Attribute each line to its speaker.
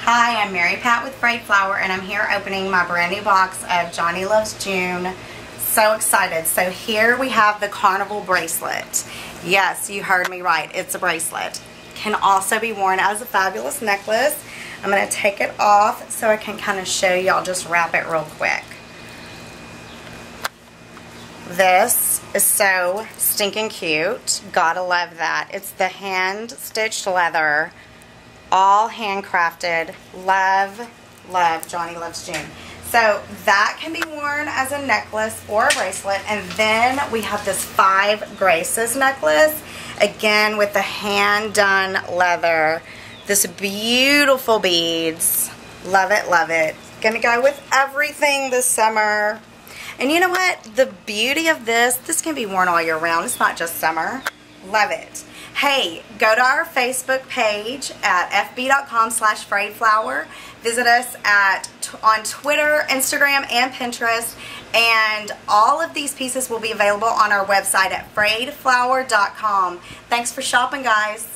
Speaker 1: Hi, I'm Mary Pat with Frayed Flower, and I'm here opening my brand new box of Johnny Loves June. So excited. So here we have the Carnival bracelet. Yes, you heard me right. It's a bracelet. Can also be worn as a fabulous necklace. I'm going to take it off so I can kind of show you. I'll just wrap it real quick. This is so stinking cute. Gotta love that. It's the hand-stitched leather. All handcrafted. Love, love Johnny Loves June. So that can be worn as a necklace or a bracelet. And then we have this Five Graces necklace. Again with the hand-done leather. This beautiful beads. Love it, love it. Gonna go with everything this summer. And you know what? The beauty of this can be worn all year round. It's not just summer. Love it. Hey, go to our Facebook page at fb.com/frayedflower. Visit us on Twitter, Instagram, and Pinterest. And all of these pieces will be available on our website at frayedflower.com. Thanks for shopping, guys.